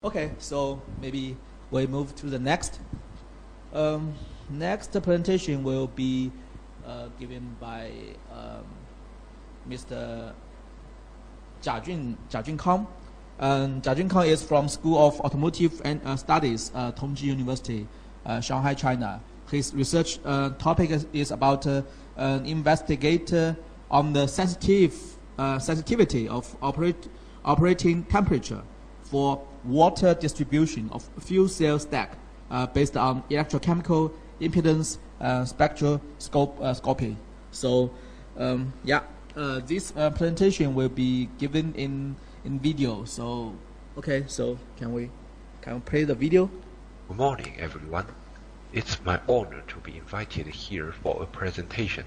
Okay, so maybe we move to the next. Next presentation will be given by Mr. Jiajun Kang. Jiajun Kang is from School of Automotive and Studies, Tongji University, Shanghai, China. His research topic is about investigate on the sensitivity of operating temperature for water distribution of fuel cell stack based on electrochemical impedance spectroscopy. So this presentation will be given in video. So okay, so can we play the video? Good morning, everyone. It's my honor to be invited here for a presentation.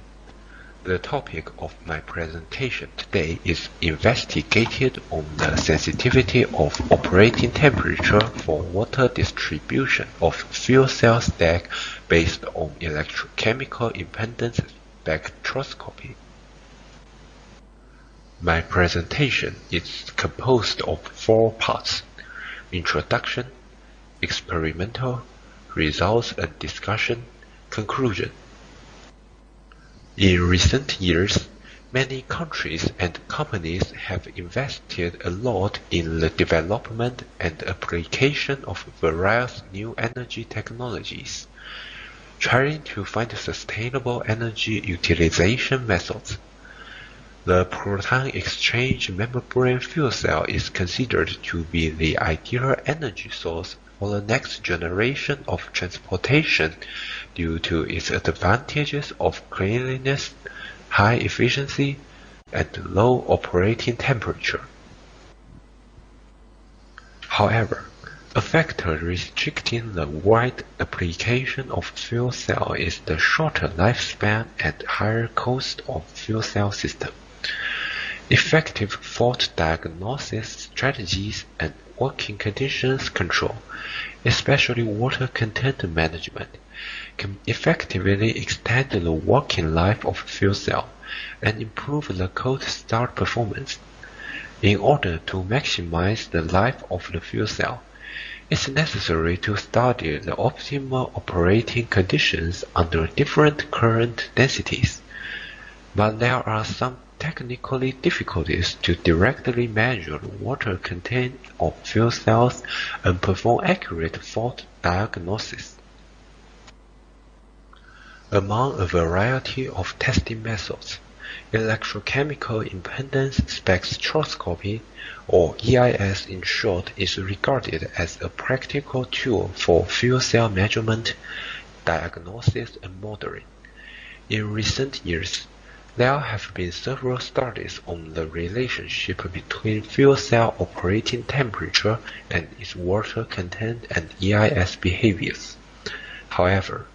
The topic of my presentation today is investigated on the sensitivity of operating temperature for water distribution of fuel cell stack based on electrochemical impedance spectroscopy. My presentation is composed of 4 parts: introduction, experimental, results and discussion, conclusion. In recent years, many countries and companies have invested a lot in the development and application of various new energy technologies, trying to find sustainable energy utilization methods. The proton exchange membrane fuel cell is considered to be the ideal energy source for the next generation of transportation due to its advantages of cleanliness, high efficiency, and low operating temperature. However, a factor restricting the wide application of fuel cell is the shorter lifespan and higher cost of fuel cell system. Effective fault diagnosis strategies and working conditions control, especially water content management, can effectively extend the working life of fuel cell and improve the cold start performance. In order to maximize the life of the fuel cell, it's necessary to study the optimal operating conditions under different current densities. But there are some technical difficulties to directly measure the water content of fuel cells and perform accurate fault diagnosis. Among a variety of testing methods, electrochemical impedance spectroscopy, or EIS in short, is regarded as a practical tool for fuel cell measurement, diagnosis, and modeling. In recent years, there have been several studies on the relationship between fuel cell operating temperature and its water content and EIS behaviors. However,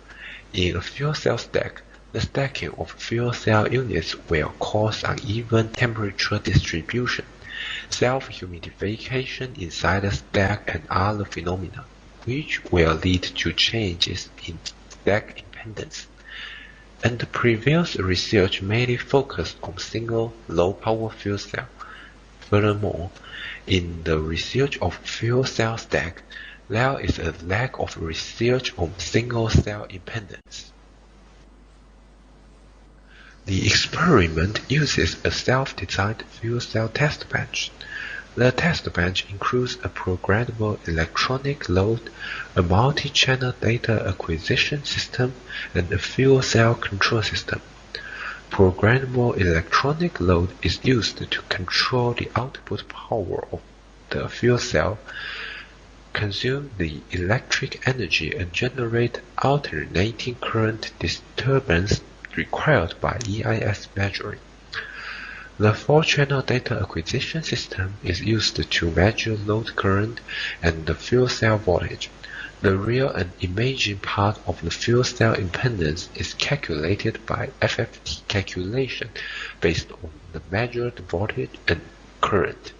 in a fuel cell stack, the stacking of fuel cell units will cause uneven temperature distribution, self-humidification inside the stack, and other phenomena, which will lead to changes in stack impedance. And the previous research mainly focused on single low-power fuel cell. Furthermore, in the research of fuel cell stack, there is a lack of research on single-cell impedance. The experiment uses a self-designed fuel cell test bench. The test bench includes a programmable electronic load, a multi-channel data acquisition system, and a fuel cell control system. Programmable electronic load is used to control the output power of the fuel cell, consume the electric energy, and generate alternating current disturbance required by EIS measuring. The 4-channel data acquisition system is used to measure load current and the fuel cell voltage. The real and imaging part of the fuel cell impedance is calculated by FFT calculation based on the measured voltage and current.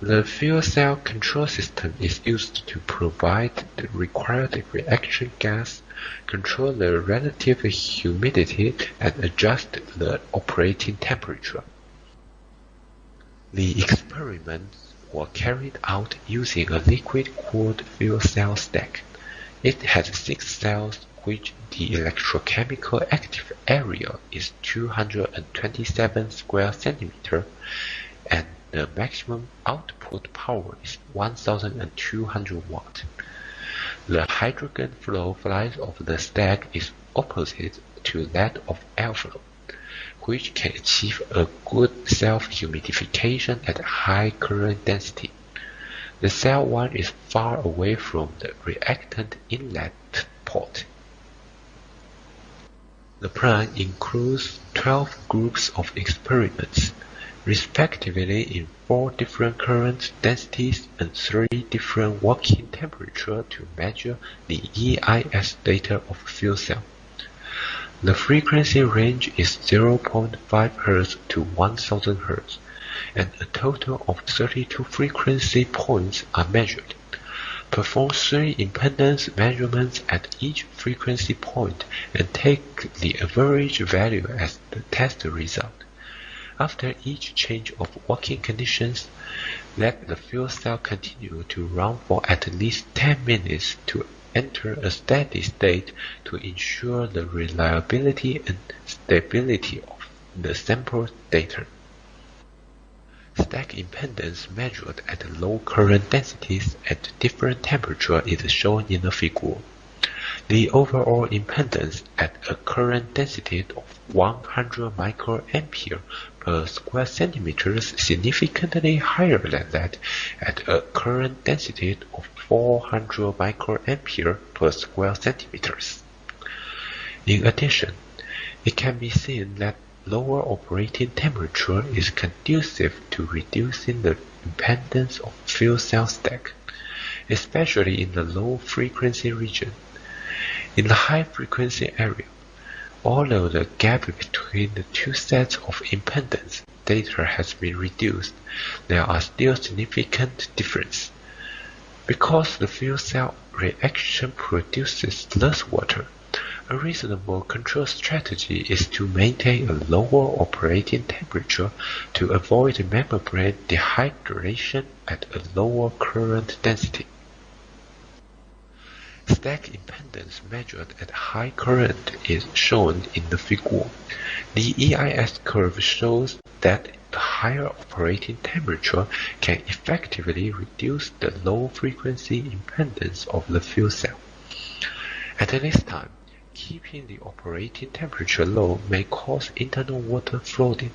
The fuel cell control system is used to provide the required reaction gas, control the relative humidity, and adjust the operating temperature. The experiment were carried out using a liquid-cooled fuel cell stack. It has 6 cells, which the electrochemical active area is 227 square centimeters, and the maximum output power is 1200 watts. The hydrogen flow size of the stack is opposite to that of airflow, which can achieve a good self-humidification at high current density. The cell 1 is far away from the reactant inlet port. The plan includes 12 groups of experiments, respectively in 4 different current densities and 3 different working temperatures to measure the EIS data of fuel cell. The frequency range is 0.5 Hz to 1000 Hz, and a total of 32 frequency points are measured. Perform 3 impedance measurements at each frequency point and take the average value as the test result. After each change of working conditions, let the fuel cell continue to run for at least 10 minutes to enter a steady state to ensure the reliability and stability of the sample data. Stack impedance measured at low current densities at different temperatures is shown in the figure. The overall impedance at a current density of 100 microampere per square centimeter is significantly higher than that at a current density of 400 microampere per square centimeters. In addition, it can be seen that lower operating temperature is conducive to reducing the impedance of fuel cell stack, especially in the low frequency region. In the high frequency area, although the gap between the 2 sets of impedance data has been reduced, there are still significant differences. Because the fuel cell reaction produces less water, a reasonable control strategy is to maintain a lower operating temperature to avoid membrane dehydration at a lower current density. Stack impedance measured at high current is shown in the figure. The EIS curve shows that the higher operating temperature can effectively reduce the low frequency impedance of the fuel cell. At this time, keeping the operating temperature low may cause internal water flooding.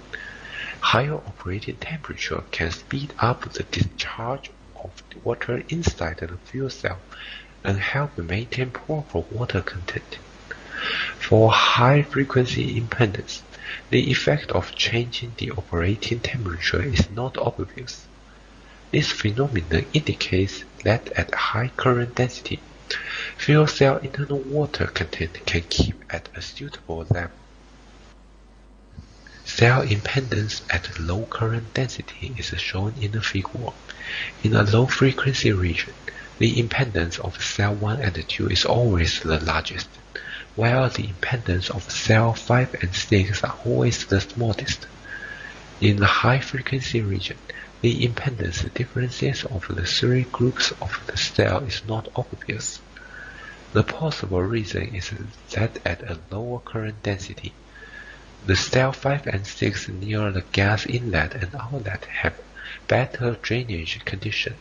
Higher operating temperature can speed up the discharge of the water inside the fuel cell and help maintain proper water content. For high-frequency impedance, the effect of changing the operating temperature is not obvious. This phenomenon indicates that at high current density, fuel cell internal water content can keep at a suitable level. Cell impedance at low current density is shown in the figure. In a low frequency region, the impedance of cell 1 and 2 is always the largest, while the impedance of cell 5 and 6 are always the smallest. In the high frequency region, the impedance differences of the 3 groups of the cell is not obvious. The possible reason is that at a lower current density, the cell 5 and 6 near the gas inlet and outlet have better drainage conditions,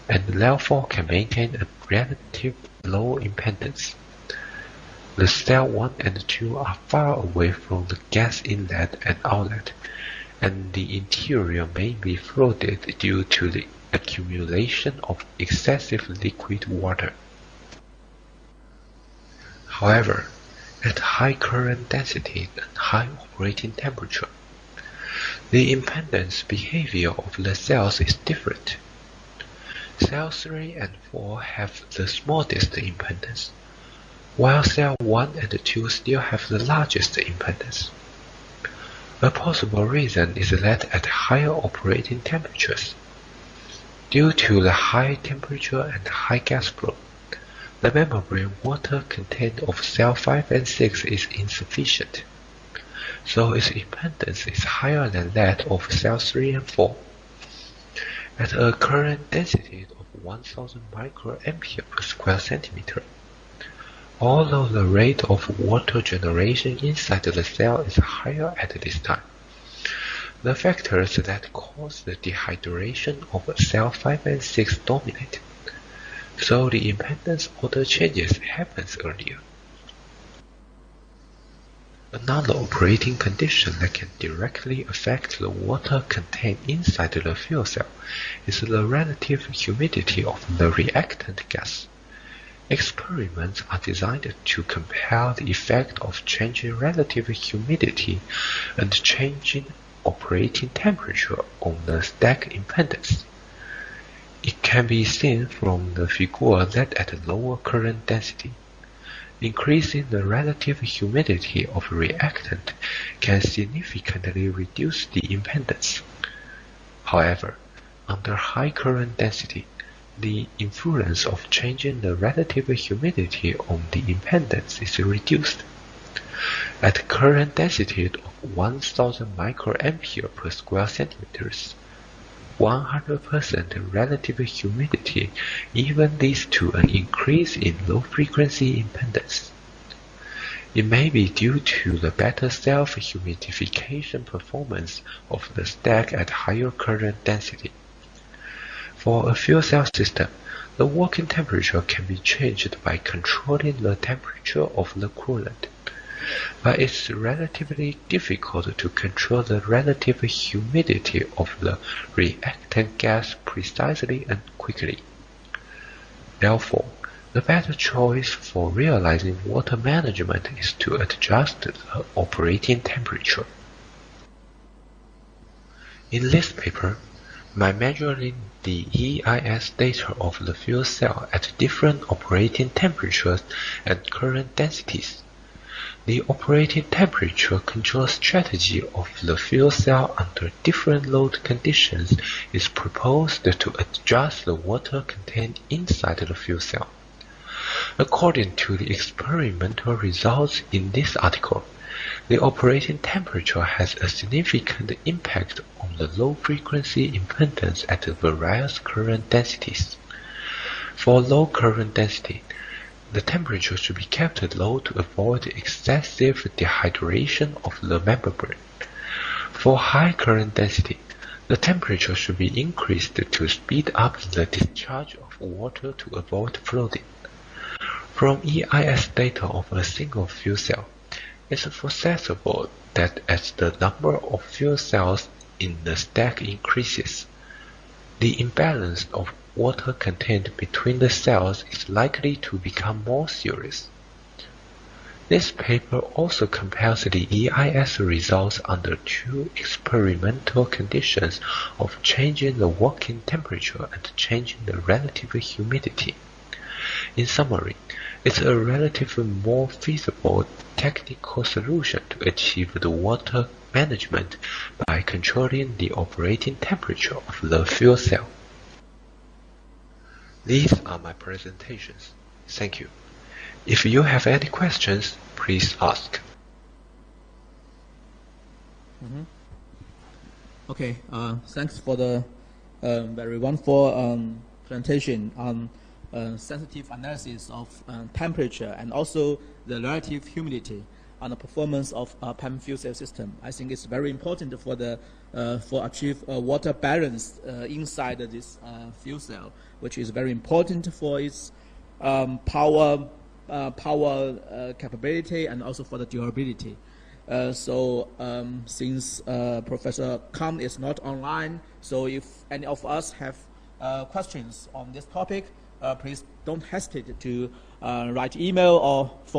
and therefore can maintain a relative low impedance. The cell 1 and 2 are far away from the gas inlet and outlet, and the interior may be flooded due to the accumulation of excessive liquid water. However, at high current density and high operating temperature, the impedance behavior of the cells is different. Cells 3 and 4 have the smallest impedance, while cell 1 and 2 still have the largest impedance. A possible reason is that at higher operating temperatures, due to the high temperature and high gas flow, the membrane water content of cell 5 and 6 is insufficient, so its impedance is higher than that of cell 3 and 4. At a current density of 1000 microampere per square centimeter, although the rate of water generation inside the cell is higher at this time, the factors that cause the dehydration of cell 5 and 6 dominate, so the impedance order changes happens earlier. Another operating condition that can directly affect the water contained inside the fuel cell is the relative humidity of the reactant gas. Experiments are designed to compare the effect of changing relative humidity and changing operating temperature on the stack impedance. It can be seen from the figure that at lower current density, increasing the relative humidity of reactant can significantly reduce the impedance. However, under high current density, the influence of changing the relative humidity on the impedance is reduced. At current density of 1000 microampere per square centimeters, 100% relative humidity even leads to an increase in low-frequency impedance. It may be due to the better self-humidification performance of the stack at higher current density. For a fuel cell system, the working temperature can be changed by controlling the temperature of the coolant, but it's relatively difficult to control the relative humidity of the reactant gas precisely and quickly. Therefore, the better choice for realizing water management is to adjust the operating temperature. In this paper, by measuring the EIS data of the fuel cell at different operating temperatures and current densities, the operating temperature control strategy of the fuel cell under different load conditions is proposed to adjust the water contained inside the fuel cell. According to the experimental results in this article, the operating temperature has a significant impact on the low-frequency impedance at various current densities. For low current density, the temperature should be kept low to avoid excessive dehydration of the membrane. For high current density, the temperature should be increased to speed up the discharge of water to avoid flooding. From EIS data of a single fuel cell, it's foreseeable that as the number of fuel cells in the stack increases, the imbalance of water contained between the cells is likely to become more serious. This paper also compares the EIS results under two experimental conditions of changing the working temperature and changing the relative humidity. In summary, it's a relatively more feasible technical solution to achieve the water management by controlling the operating temperature of the fuel cell. These are my presentations. Thank you. If you have any questions, please ask. Okay, thanks for the very wonderful presentation on sensitive analysis of temperature and also the relative humidity on the performance of PEM fuel cell system. I think it's very important for the for achieve water balance inside this fuel cell, which is very important for its power capability and also for the durability. Since Professor Kang is not online, so if any of us have questions on this topic, please don't hesitate to write email or phone